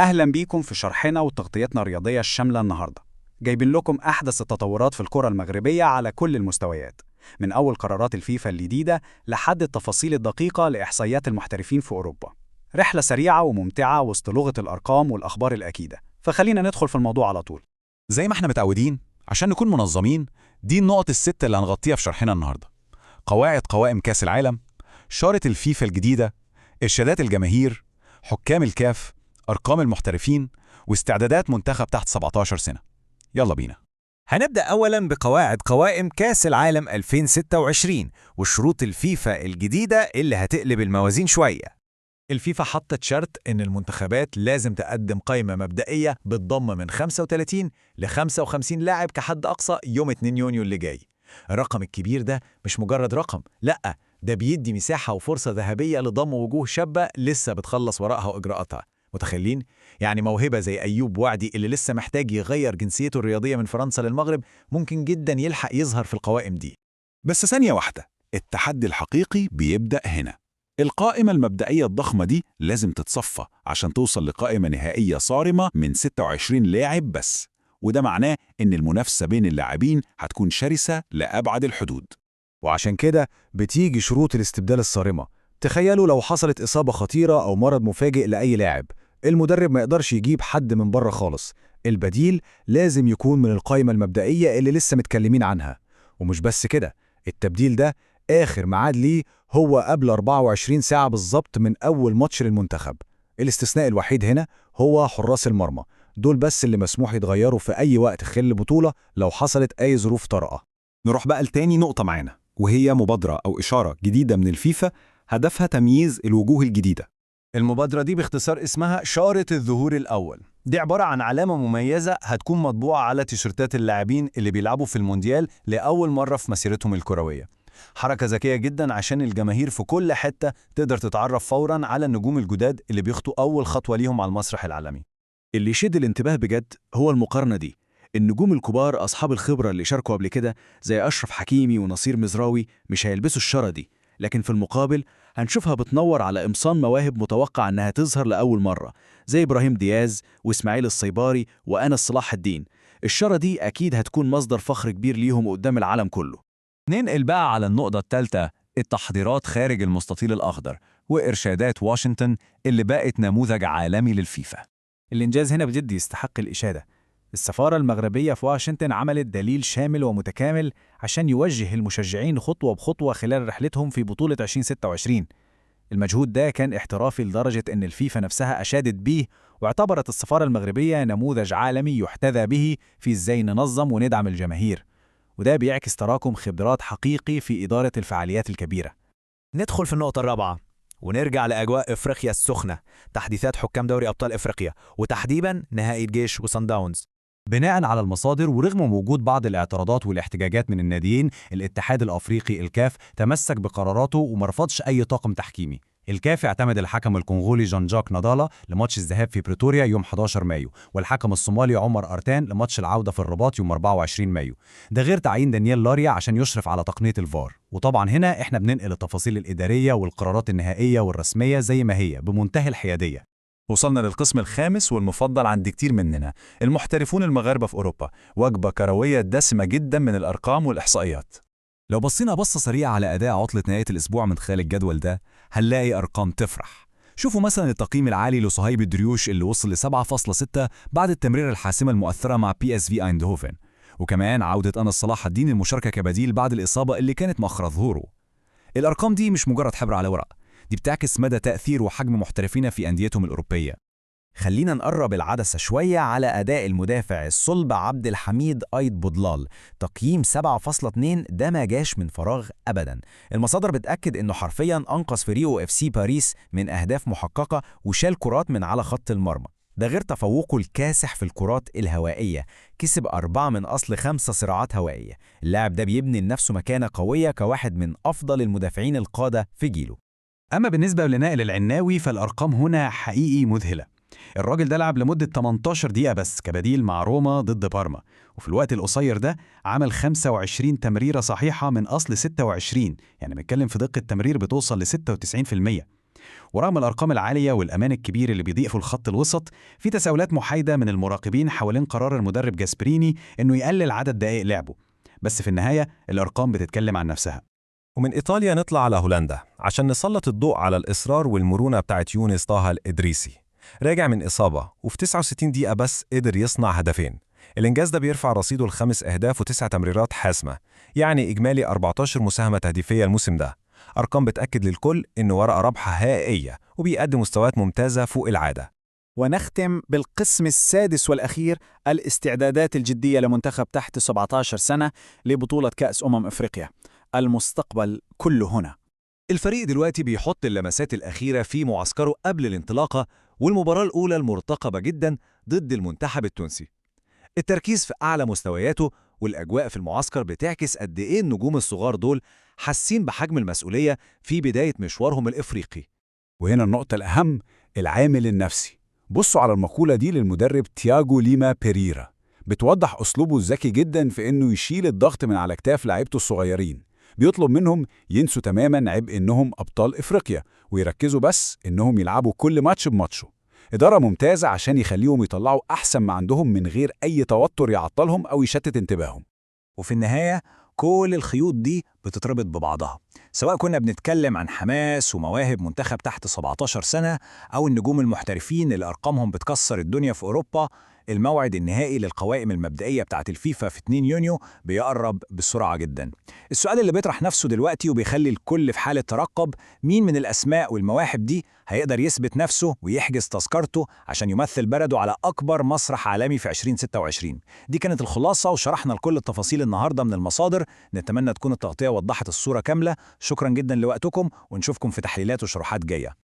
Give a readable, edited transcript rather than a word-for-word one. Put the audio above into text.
أهلا بيكم في شرحنا وتغطيتنا الرياضية الشاملة النهاردة. جايبين لكم أحدث التطورات في الكرة المغربية على كل المستويات، من أول قرارات الفيفا الجديدة لحد التفاصيل الدقيقة لإحصائيات المحترفين في أوروبا. رحلة سريعة وممتعة وسط لغة الأرقام والأخبار الأكيدة، فخلينا ندخل في الموضوع على طول. زي ما احنا متعودين عشان نكون منظمين، دي النقط الست اللي هنغطيها في شرحنا النهارده. قواعد قوائم كأس العالم، شارة الفيفا الجديدة، إرشادات الجماهير، حكام الكاف، أرقام المحترفين، واستعدادات منتخب تحت 17 سنة. يلا بينا. هنبدأ أولاً بقواعد قوائم كأس العالم 2026 وشروط الفيفا الجديدة اللي هتقلب الموازين شوية. الفيفا حطت شرط إن المنتخبات لازم تقدم قائمة مبدئية بتضم من 35 ل 55 لاعب كحد أقصى يوم 2 يونيو اللي جاي. الرقم الكبير ده مش مجرد رقم، لأ، ده بيدي مساحة وفرصة ذهبية لضم وجوه شابة لسه بتخلص ورقها وإجراءاتها. متخيلين؟ يعني موهبة زي أيوب وعدي اللي لسه محتاج يغير جنسيته الرياضية من فرنسا للمغرب ممكن جدا يلحق يظهر في القوائم دي. بس ثانية واحدة، التحدي الحقيقي بيبدأ هنا. القائمة المبدئية الضخمة دي لازم تتصفى عشان توصل لقائمة نهائية صارمة من 26 لاعب بس، وده معناه إن المنافسة بين اللاعبين هتكون شرسة لأبعد الحدود. وعشان كده بتيجي شروط الاستبدال الصارمة. تخيلوا لو حصلت إصابة خطيرة أو مرض مفاجئ لأي لاعب، المدرب ما يقدرش يجيب حد من بره خالص، البديل لازم يكون من القائمة المبدئية اللي لسه متكلمين عنها. ومش بس كده، التبديل ده آخر ميعاد ليه هو قبل 24 ساعة بالظبط من أول ماتش للمنتخب. الاستثناء الوحيد هنا هو حراس المرمى، دول بس اللي مسموح يتغيروا في أي وقت خلال البطولة لو حصلت أي ظروف طارئة. نروح بقى لتاني نقطة معانا، وهي مبادرة أو إشارة جديدة من الفيفا هدفها تمييز الوجوه الجديدة. المبادرة دي باختصار اسمها شارة الظهور الأول. دي عبارة عن علامة مميزة هتكون مطبوعة على تيشيرتات اللاعبين اللي بيلعبوا في المونديال لأول مرة في مسيرتهم الكروية. حركة ذكية جدا عشان الجماهير في كل حتة تقدر تتعرف فوراً على النجوم الجداد اللي بيخطوا أول خطوة ليهم على المسرح العالمي. اللي يشد الانتباه بجد هو المقارنة دي. النجوم الكبار أصحاب الخبرة اللي شاركوا قبل كده زي أشرف حكيمي ونصير مزراوي مش هيلبسوا الشارة دي، لكن في المقابل هنشوفها بتنور على إمصان مواهب متوقع أنها تظهر لأول مرة زي إبراهيم دياز وإسماعيل الصيباري وأنس صلاح الدين. الشارة دي أكيد هتكون مصدر فخر كبير ليهم قدام العالم كله. ننقل بقى على النقطة الثالثة، التحضيرات خارج المستطيل الأخضر وإرشادات واشنطن اللي بقت نموذج عالمي للفيفا. الإنجاز هنا بجد يستحق الإشادة. السفارة المغربية في واشنطن عملت دليل شامل ومتكامل عشان يوجه المشجعين خطوة بخطوة خلال رحلتهم في بطولة 2026. المجهود ده كان احترافي لدرجة أن الفيفا نفسها أشادت بيه، واعتبرت السفارة المغربية نموذج عالمي يحتذى به في إزاي ننظم وندعم الجماهير، وده بيعكس تراكم خبرات حقيقي في إدارة الفعاليات الكبيرة. ندخل في النقطة الرابعة ونرجع لأجواء إفريقيا السخنة، تحديثات حكام دوري أبطال إفريقيا وتحديداً نهائي الجيش وصن داونز. بناء على المصادر ورغم وجود بعض الاعتراضات والاحتجاجات من الناديين، الاتحاد الأفريقي الكاف تمسك بقراراته ومرفضش أي طاقم تحكيمي. الكاف اعتمد الحكم الكونغولي جان جاك نادالا لماتش الذهاب في بريتوريا يوم 11 مايو، والحكم الصومالي عمر أرتان لماتش العودة في الرباط يوم 24 مايو. ده غير تعيين دانيال لاريا عشان يشرف على تقنية الفار. وطبعا هنا احنا بننقل التفاصيل الإدارية والقرارات النهائية والرسمية زي ما هي بمنتهى الحيادية. وصلنا للقسم الخامس والمفضل عند كتير مننا، المحترفون المغاربة في أوروبا. وجبة كروية دسمة جدا من الأرقام والإحصائيات. لو بصينا بصة سريعة على أداء عطلة نهاية الأسبوع من خلال الجدول ده هنلاقي أرقام تفرح. شوفوا مثلا التقييم العالي لصهيب الدريوش اللي وصل ل 7.6 بعد التمريرة الحاسمة المؤثرة مع PSV ايندهوفن، وكمان عودة أنس صلاح الدين المشاركة كبديل بعد الإصابة اللي كانت مؤخر ظهوره. الأرقام دي مش مجرد حبر على ورق، دي بتعكس مدى تأثير وحجم محترفين في أنديتهم الأوروبية. خلينا نقرب العدسة شوية على أداء المدافع الصلب عبد الحميد أيد بودلال. تقييم 7.2 ده ما جاش من فراغ أبدا. المصادر بتأكد إنه حرفيا أنقذ فريقه FC باريس من أهداف محققة وشال كرات من على خط المرمى. ده غير تفوقه الكاسح في الكرات الهوائية، كسب 4 من أصل 5 صراعات هوائية. اللاعب ده بيبني لنفسه مكانة قوية كواحد من أفضل المدافعين القادة في جيله. أما بالنسبة لنائل العناوي فالأرقام هنا حقيقي مذهلة. الراجل ده لعب لمدة 18 دقيقة بس كبديل مع روما ضد بارما، وفي الوقت القصير ده عمل 25 تمريرة صحيحة من أصل 26، يعني بنتكلم في دقة تمرير بتوصل ل 96%. ورغم الأرقام العالية والأمان الكبير اللي بيضيفه الخط الوسط، في تساؤلات محايدة من المراقبين حوالين قرار المدرب جاسبريني إنه يقلل عدد دقائق لعبه. بس في النهاية الأرقام بتتكلم عن نفسها. ومن إيطاليا نطلع على هولندا عشان نسلط الضوء على الإصرار والمرونة بتاعت يونس طه الإدريسي. راجع من إصابة وفي 69 دقيقة بس قدر يصنع هدفين. الإنجاز ده بيرفع رصيده ل5 أهداف و9 تمريرات حاسمة، يعني إجمالي 14 مساهمة تهديفية الموسم ده. أرقام بتأكد للكل إنه ورقة رابحة حقيقية وبيقدم مستويات ممتازة فوق العادة. ونختم بالقسم السادس والأخير، الاستعدادات الجدية لمنتخب تحت 17 سنة لبطولة كأس أفريقيا. المستقبل كله هنا. الفريق دلوقتي بيحط اللمسات الأخيرة في معسكره قبل الانطلاقة، والمباراة الأولى المرتقبة جدا ضد المنتخب التونسي. التركيز في أعلى مستوياته، والأجواء في المعسكر بتعكس قد إيه النجوم الصغار دول حاسين بحجم المسؤولية في بداية مشوارهم الإفريقي. وهنا النقطة الأهم، العامل النفسي. بصوا على المقولة دي للمدرب تياغو ليما بيريرا، بتوضح أسلوبه الذكي جدا في إنه يشيل الضغط من على كتاف لاعيبته الصغيرين. بيطلب منهم ينسوا تماما عبء إنهم أبطال إفريقيا، ويركزوا بس إنهم يلعبوا كل ماتش بماتشه. إدارة ممتازة عشان يخليهم يطلعوا أحسن ما عندهم من غير أي توتر يعطلهم أو يشتت انتباههم. وفي النهاية كل الخيوط دي بتتربط ببعضها، سواء كنا بنتكلم عن حماس ومواهب منتخب تحت 17 سنة أو النجوم المحترفين اللي أرقامهم بتكسر الدنيا في أوروبا. الموعد النهائي للقوائم المبدئية بتاعت الفيفا في 2 يونيو بيقرب بسرعة جدا. السؤال اللي بيطرح نفسه دلوقتي وبيخلي الكل في حالة ترقب، مين من الأسماء والمواهب دي هيقدر يثبت نفسه ويحجز تذكرته عشان يمثل بلده على أكبر مسرح عالمي في 2026؟ دي كانت الخلاصة، وشرحنا لكل التفاصيل النهاردة من المصادر. نتمنى تكون التغطية وضحت الصورة كاملة. شكرا جدا لوقتكم، ونشوفكم في تحليلات وشروحات جاية.